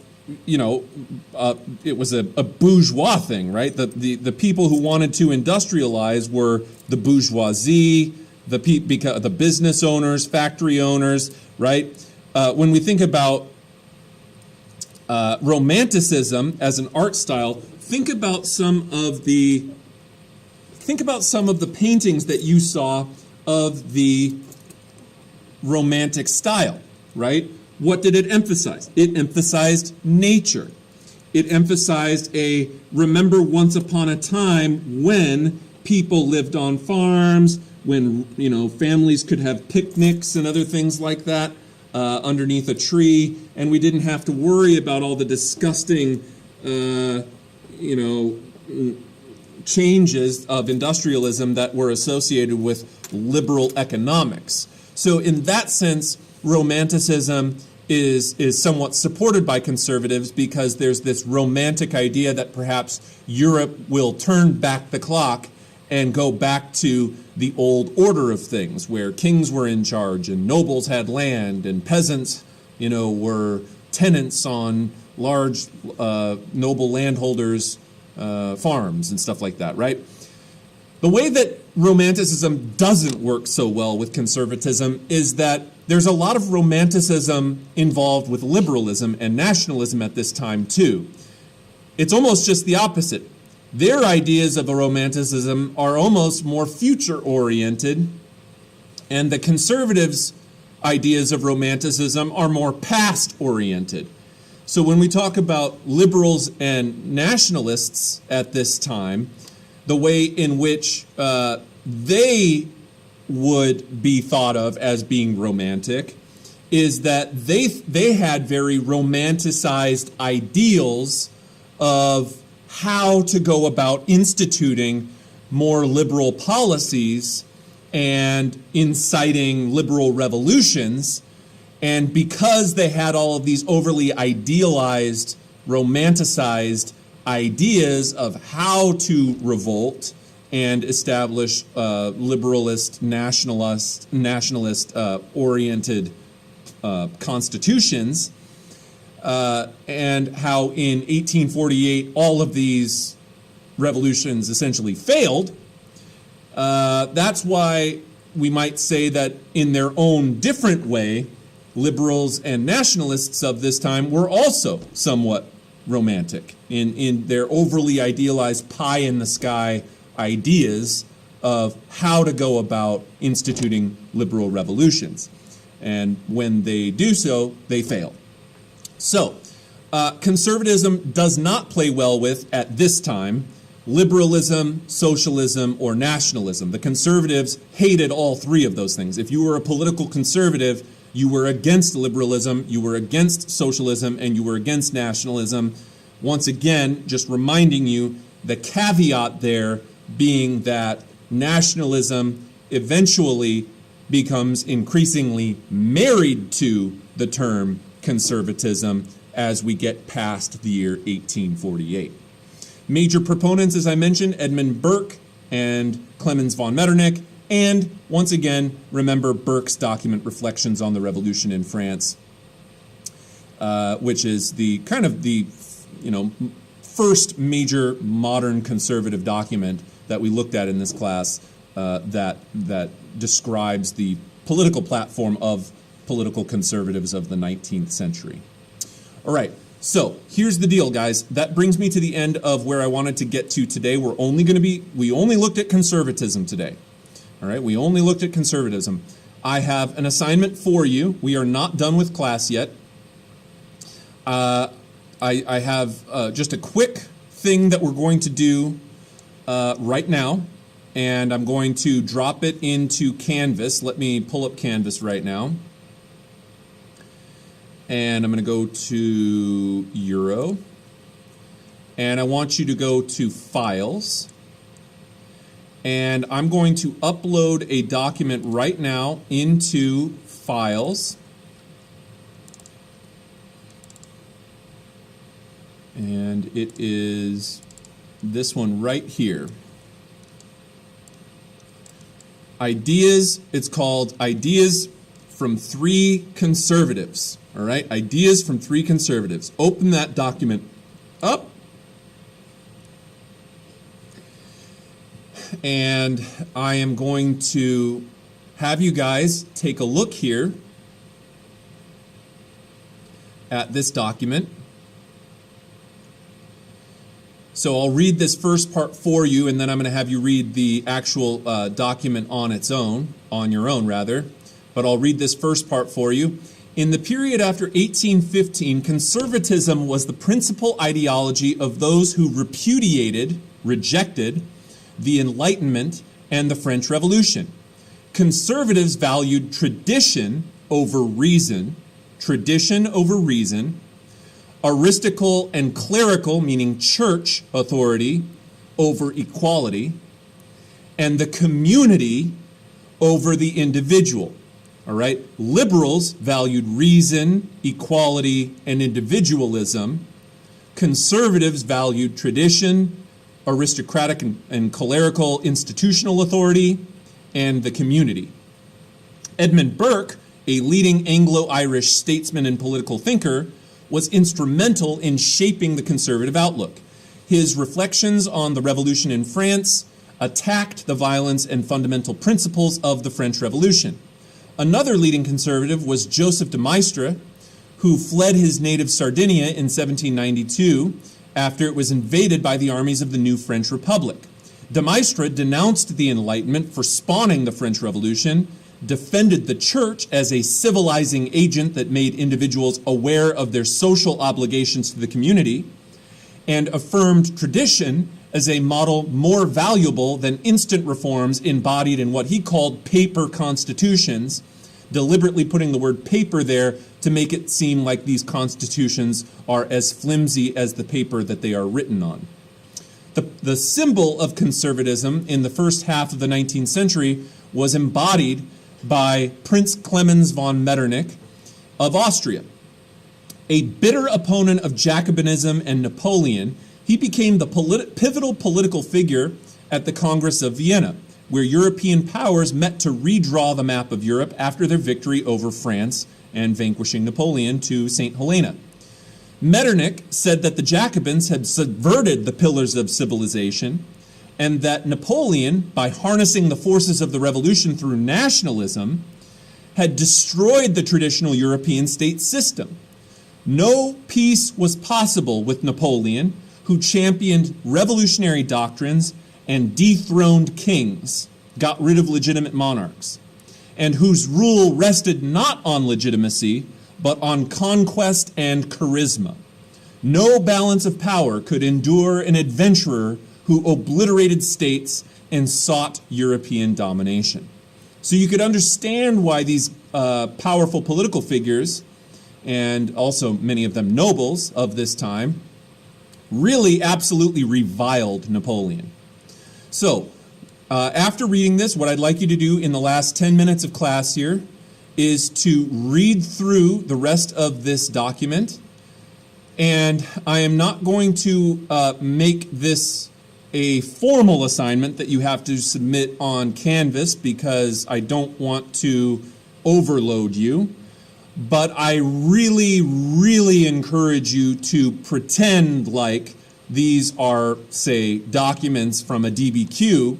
was a bourgeois thing, right? The people who wanted to industrialize were the bourgeoisie, the business owners, factory owners, right? When we think about romanticism as an art style, think about some of the paintings that you saw of the Romantic style, right? What did it emphasize? It emphasized nature. It emphasized remember once upon a time when people lived on farms, when families could have picnics and other things like that. Underneath a tree, and we didn't have to worry about all the disgusting, changes of industrialism that were associated with liberal economics. So in that sense, romanticism is somewhat supported by conservatives because there's this romantic idea that perhaps Europe will turn back the clock and go back to the old order of things, where kings were in charge and nobles had land and peasants, were tenants on large noble landholders' farms and stuff like that, right? The way that romanticism doesn't work so well with conservatism is that there's a lot of romanticism involved with liberalism and nationalism at this time too. It's almost just the opposite. Their ideas of a romanticism are almost more future-oriented, and the conservatives' ideas of romanticism are more past-oriented. So when we talk about liberals and nationalists at this time, the way in which they would be thought of as being romantic is that they had very romanticized ideals of how to go about instituting more liberal policies and inciting liberal revolutions. And because they had all of these overly idealized, romanticized ideas of how to revolt and establish liberalist, nationalist oriented constitutions, and how in 1848 all of these revolutions essentially failed. That's why we might say that in their own different way, liberals and nationalists of this time were also somewhat romantic in their overly idealized pie-in-the-sky ideas of how to go about instituting liberal revolutions. And when they do so, they fail. So, conservatism does not play well with, at this time, liberalism, socialism, or nationalism. The conservatives hated all three of those things. If you were a political conservative, you were against liberalism, you were against socialism, and you were against nationalism. Once again, just reminding you, the caveat there being that nationalism eventually becomes increasingly married to the term conservatism as we get past the year 1848. Major proponents, as I mentioned, Edmund Burke and Clemens von Metternich, and once again, remember Burke's document Reflections on the Revolution in France, which is the kind of the first major modern conservative document that we looked at in this class that describes the political platform of political conservatives of the 19th century. All right, so here's the deal, guys. That brings me to the end of where I wanted to get to today. We only looked at conservatism today. All right, we only looked at conservatism. I have an assignment for you. We are not done with class yet. I have just a quick thing that we're going to do right now, and I'm going to drop it into Canvas. Let me pull up Canvas right now. And I'm going to go to Euro. And I want you to go to Files. And I'm going to upload a document right now into Files. And it is this one right here. Ideas, it's called Ideas from Three Conservatives. All right, Ideas from Three Conservatives. Open that document up. And I am going to have you guys take a look here at this document. So I'll read this first part for you, and then I'm going to have you read the actual document on your own rather. But I'll read this first part for you. In the period after 1815, conservatism was the principal ideology of those who rejected the Enlightenment and the French Revolution. Conservatives valued tradition over reason, aristocratical and clerical, meaning church authority, over equality, and the community over the individual. All right? Liberals valued reason, equality, and individualism. Conservatives valued tradition, aristocratic and clerical institutional authority, and the community. Edmund Burke, a leading Anglo-Irish statesman and political thinker, was instrumental in shaping the conservative outlook. His reflections on the revolution in France attacked the violence and fundamental principles of the French Revolution. Another leading conservative was Joseph de Maistre, who fled his native Sardinia in 1792 after it was invaded by the armies of the new French Republic. De Maistre denounced the Enlightenment for spawning the French Revolution, defended the church as a civilizing agent that made individuals aware of their social obligations to the community, and affirmed tradition as a model more valuable than instant reforms embodied in what he called paper constitutions, deliberately putting the word paper there to make it seem like these constitutions are as flimsy as the paper that they are written on. The symbol of conservatism in the first half of the 19th century was embodied by Prince Clemens von Metternich of Austria. A bitter opponent of Jacobinism and Napoleon, he became the pivotal political figure at the Congress of Vienna, where European powers met to redraw the map of Europe after their victory over France and vanquishing Napoleon to St. Helena. Metternich said that the Jacobins had subverted the pillars of civilization, and that Napoleon, by harnessing the forces of the revolution through nationalism, had destroyed the traditional European state system. No peace was possible with Napoleon, who championed revolutionary doctrines and dethroned kings, got rid of legitimate monarchs, and whose rule rested not on legitimacy, but on conquest and charisma. No balance of power could endure an adventurer who obliterated states and sought European domination. So you could understand why these powerful political figures, and also many of them nobles of this time, really absolutely reviled Napoleon. So, after reading this, what I'd like you to do in the last 10 minutes of class here is to read through the rest of this document. And I am not going to make this a formal assignment that you have to submit on Canvas because I don't want to overload you. But I really, really encourage you to pretend like these are, say, documents from a DBQ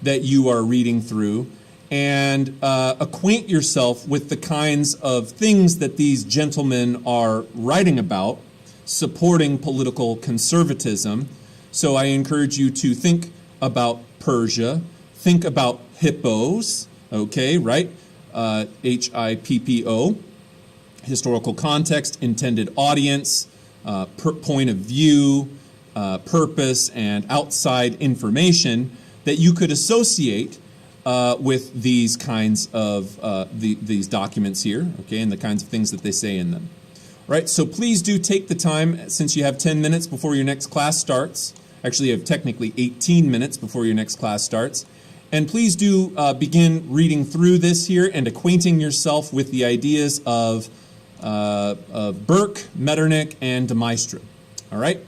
that you are reading through, and acquaint yourself with the kinds of things that these gentlemen are writing about, supporting political conservatism. So I encourage you to think about Persia, think about hippos, okay, right? HIPPO, historical context, intended audience, point of view, purpose, and outside information that you could associate with these kinds of these documents here, okay, and the kinds of things that they say in them. Right, so please do take the time, since you have 10 minutes before your next class starts. Actually, you have technically 18 minutes before your next class starts. And please do begin reading through this here and acquainting yourself with the ideas of Burke, Metternich, and de Maistre. All right?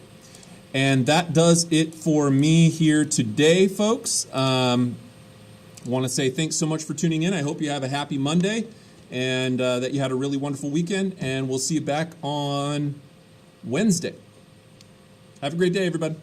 And that does it for me here today, folks. I want to say thanks so much for tuning in. I hope you have a happy Monday and that you had a really wonderful weekend. And we'll see you back on Wednesday. Have a great day, everybody.